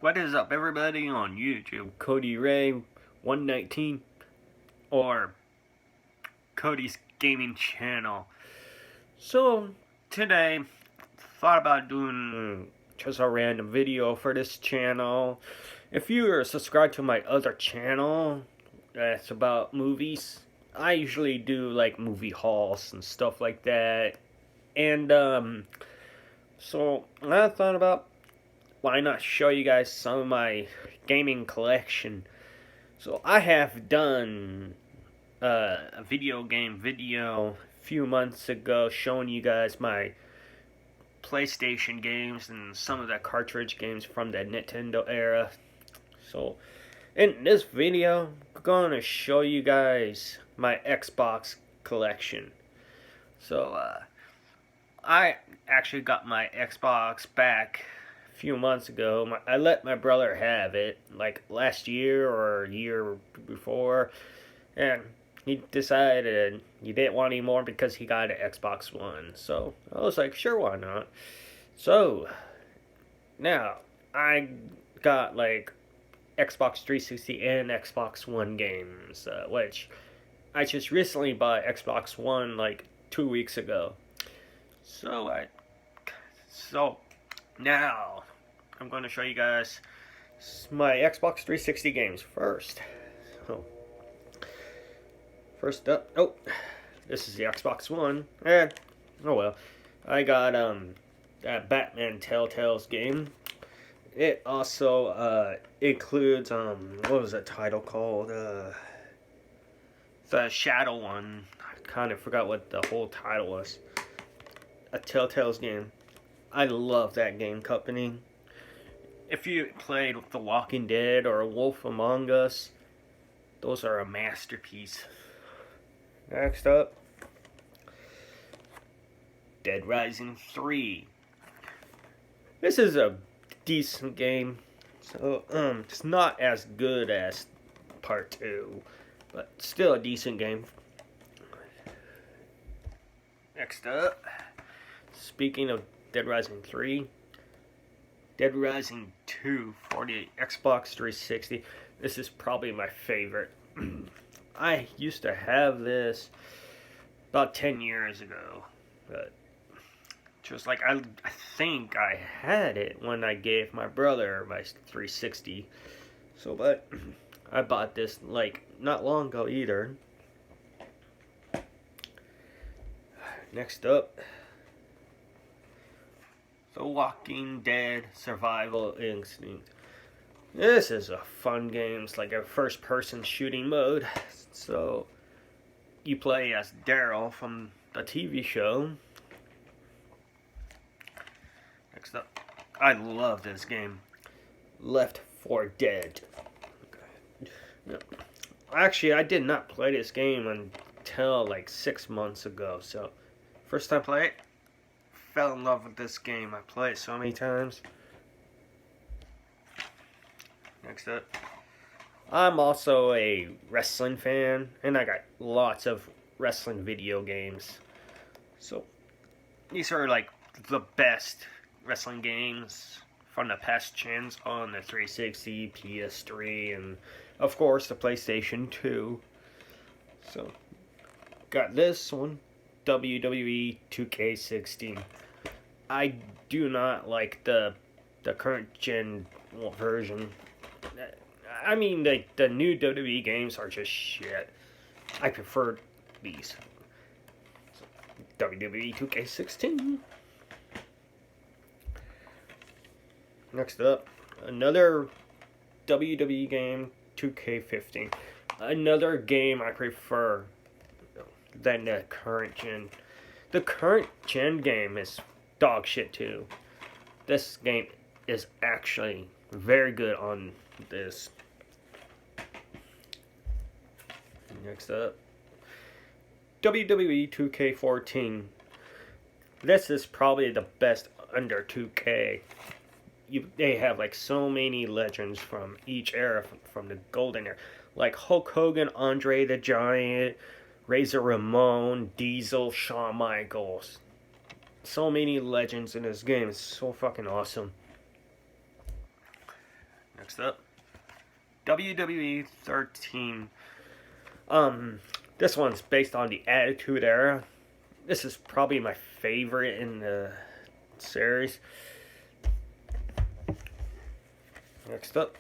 What is up, everybody on YouTube? Cody Ray 119 or Cody's Gaming Channel. So today, thought about doing just a random video for this channel. If you are subscribed to my other channel, that's about movies. I usually do like movie hauls and stuff like that. And so I thought about, why not show you guys some of my gaming collection. So I have done a video game video a few months ago showing you guys my PlayStation games and some of the cartridge games from the Nintendo era. So in this video, I'm going to show you guys my Xbox collection. So I actually got my Xbox back a few months ago. I let my brother have it like last year or a year before, and he decided he didn't want any more because he got an Xbox One. So I was like, sure, why not? So now I got like Xbox 360 and Xbox One games, which I just recently bought Xbox One like 2 weeks ago. So now I'm going to show you guys my Xbox 360 games first. So first up, this is the Xbox One. Oh well, I got that Batman Telltale's game. It also includes what was that title called? The Shadow one. I kind of forgot what the whole title was. A Telltale's game. I love that game company. If you played The Walking Dead or Wolf Among Us, those are a masterpiece. Next up, Dead Rising 3. This is a decent game. So it's not as good as Part 2, but still a decent game. Next up, speaking of Dead Rising 3, Dead Rising 2 for the Xbox 360. This is probably my favorite. I used to have this about 10 years ago, but just like I think I had it when I gave my brother my 360. So, but I bought this like not long ago either. Next up, The Walking Dead Survival Instinct. This is a fun game. It's like a first-person shooting mode. So you play as Daryl from the TV show. Next up, I love this game, Left 4 Dead. Actually, I did not play this game until like 6 months ago. So first time I played it, fell in love with this game. I played it so many times. Next up, I'm also a wrestling fan, and I got lots of wrestling video games. So these are like the best wrestling games from the past gens on the 360, PS3, and of course the PlayStation 2. So got this one, WWE 2K16. I do not like the current gen version. I mean, the new WWE games are just shit. I prefer these. So, WWE 2K16. Next up, another WWE game, 2K15. Another game I prefer than the current gen. The current gen game is dog shit too. This game is actually very good on this. Next up, WWE 2K14. This is probably the best under 2K. They have like so many legends from each era, from the golden era, like Hulk Hogan, Andre the Giant, Razor Ramon, Diesel, Shawn Michaels. So many legends in this game. It's so fucking awesome. Next up, WWE 13. This one's based on the Attitude Era. This is probably my favorite in the series. Next up,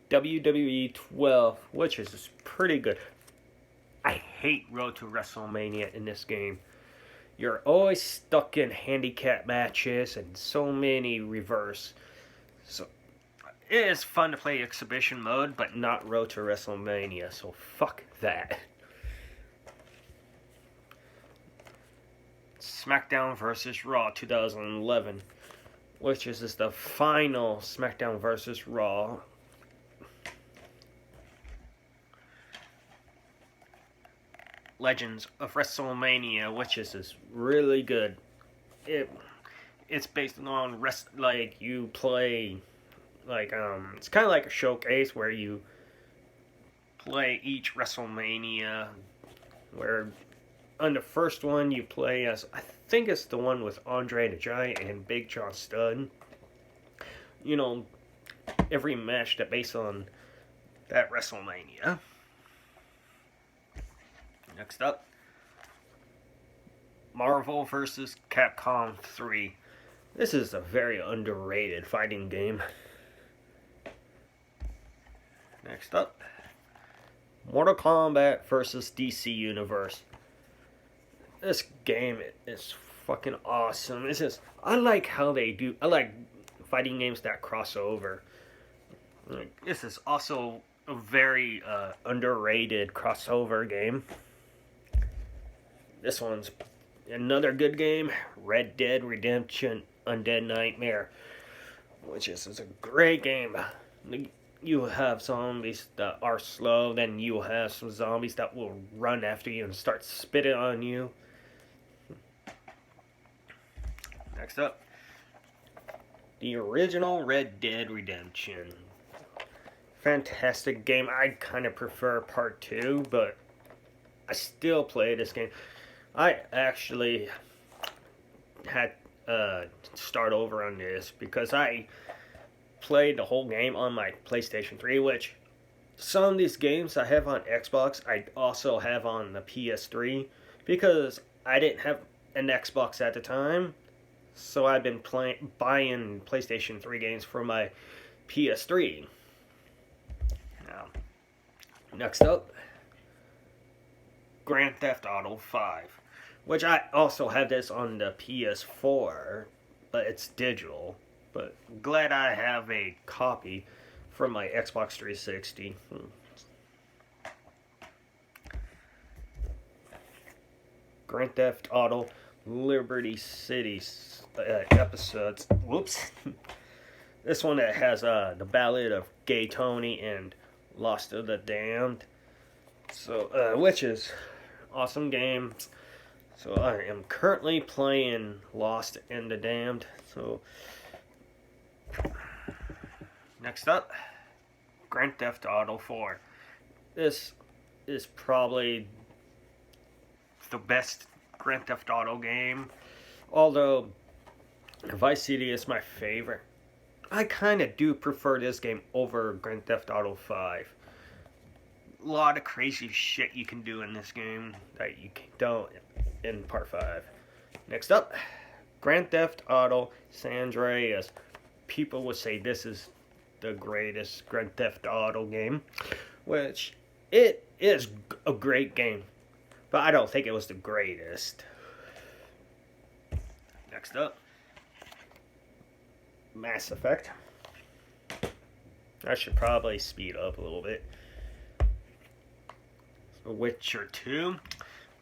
WWE 12, which is pretty good. I hate Road to WrestleMania in this game. You're always stuck in handicap matches and so many reverse. So it is fun to play exhibition mode, but not Road to WrestleMania, so fuck that. Smackdown vs. Raw 2011, which is the final Smackdown vs. Raw. Legends of Wrestlemania, which is really good. It's based on you play it's kind of like a showcase where you play each WrestleMania. Where on the first one you play as, I think it's the one with Andre the Giant and Big John Studd. You know, every match that based on that WrestleMania. Next up, Marvel vs. Capcom 3. This is a very underrated fighting game. Next up, Mortal Kombat vs. DC Universe. This game is fucking awesome. I like how they do. I like fighting games that cross over. This is also a very underrated crossover game. This one's another good game, Red Dead Redemption Undead Nightmare, which is a great game. You have zombies that are slow, then you have some zombies that will run after you and start spitting on you. Next up, the original Red Dead Redemption. Fantastic game. I kind of prefer part 2, but I still play this game. I actually had start over on this because I played the whole game on my PlayStation 3, which some of these games I have on Xbox, I also have on the PS3 because I didn't have an Xbox at the time, so I've been buying PlayStation 3 games for my PS3. Now, next up, Grand Theft Auto 5, which I also have this on the PS4, but it's digital. But glad I have a copy from my Xbox 360. Grand Theft Auto Liberty City episodes. Whoops. This one that has the Ballad of Gay Tony and Lost of the Damned. So, which is awesome game. So I am currently playing Lost and the Damned. So next up, Grand Theft Auto 4. This is probably the best Grand Theft Auto game. Although Vice City is my favorite, I kind of do prefer this game over Grand Theft Auto 5. A lot of crazy shit you can do in this game that you don't in Part 5. Next up, Grand Theft Auto San Andreas. People would say this is the greatest Grand Theft Auto game, which it is a great game, but I don't think it was the greatest. Next up, Mass Effect. I should probably speed up a little bit. Witcher 2.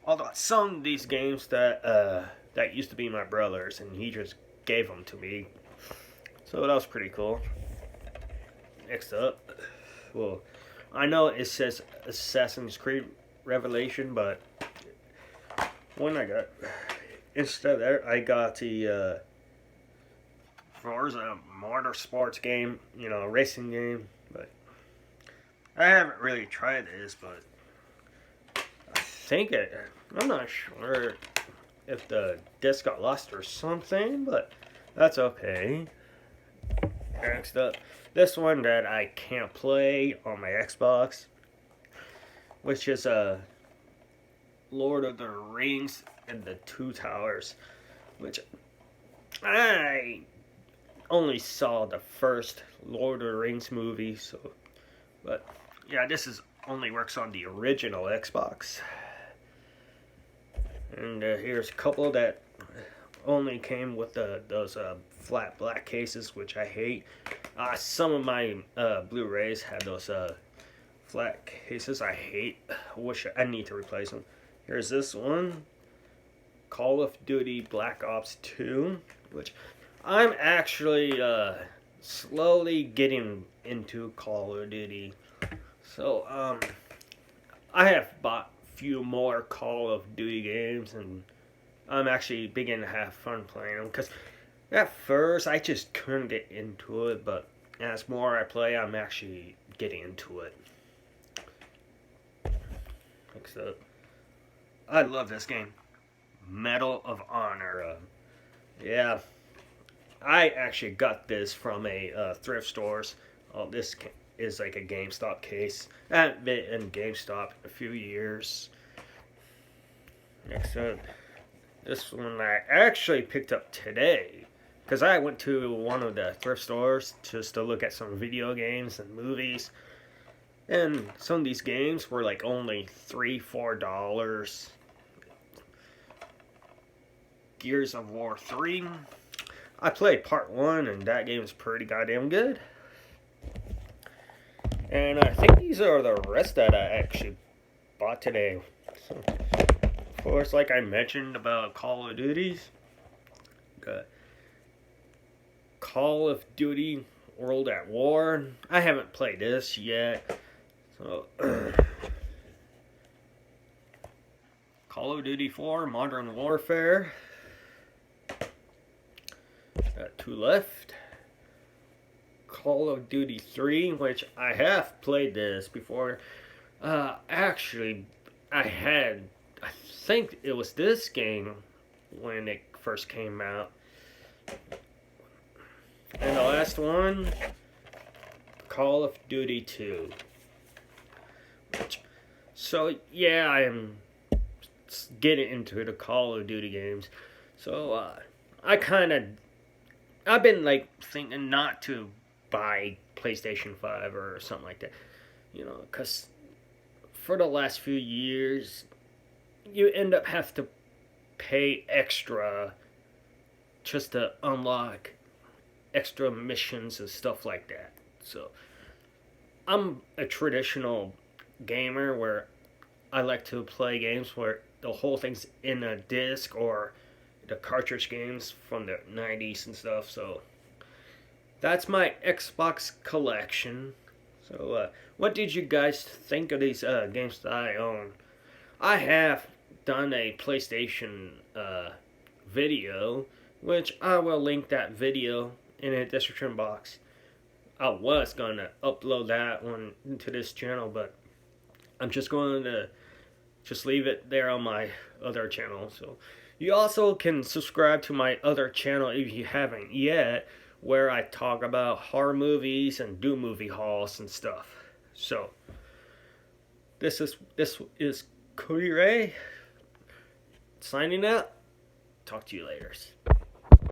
Although some of these games that used to be my brother's, and he just gave them to me. So that was pretty cool. Next up, well, I know it says Assassin's Creed Revelation, but when I got, instead of that, I got the Forza Motorsports game, racing game. But I haven't really tried this, but I'm not sure if the disc got lost or something, but that's okay. Next up, this one that I can't play on my Xbox, which is Lord of the Rings and the Two Towers, which I only saw the first Lord of the Rings movie, so, but yeah, this is only works on the original Xbox. And here's a couple that only came with those flat black cases, which I hate. Some of my Blu-rays had those flat cases I hate. I need to replace them. Here's this one, Call of Duty Black Ops 2, which I'm actually slowly getting into Call of Duty. So I have bought a few more Call of Duty games, and I'm actually beginning to have fun playing them, because at first I just couldn't get into it, but as more I play, I'm actually getting into it. Next up, I love this game, Medal of Honor. Yeah, I actually got this from a thrift stores. Oh, this is like a GameStop case. I haven't been in GameStop in a few years. Next up, this one I actually picked up today, because I went to one of the thrift stores just to look at some video games and movies. And some of these games were like only $3-4. Gears of War 3. I played part 1, and that game is pretty goddamn good. And I think these are the rest that I actually bought today. So, of course, like I mentioned about Call of Duty, Call of Duty World at War. I haven't played this yet. So, Call of Duty 4 Modern Warfare. Got 2 left. Call of Duty 3, which I have played this before. Actually, I think it was this game when it first came out. And the last one, Call of Duty 2. So, yeah, I am getting into the Call of Duty games. So, I've been, like, thinking not to buy PlayStation 5 or something like that. You know, because for the last few years, you end up having to pay extra just to unlock extra missions and stuff like that. So, I'm a traditional gamer where I like to play games where the whole thing's in a disc, or the Cartridge Games from the 90s and stuff. So that's my Xbox collection. So what did you guys think of these games that I own? I have done a PlayStation video, which I will link that video in the description box. I was going to upload that one into this channel, but I'm just going to leave it there on my other channel. So you also can subscribe to my other channel if you haven't yet, where I talk about horror movies and do movie hauls and stuff. So this is Cody Ray signing out. Talk to you later.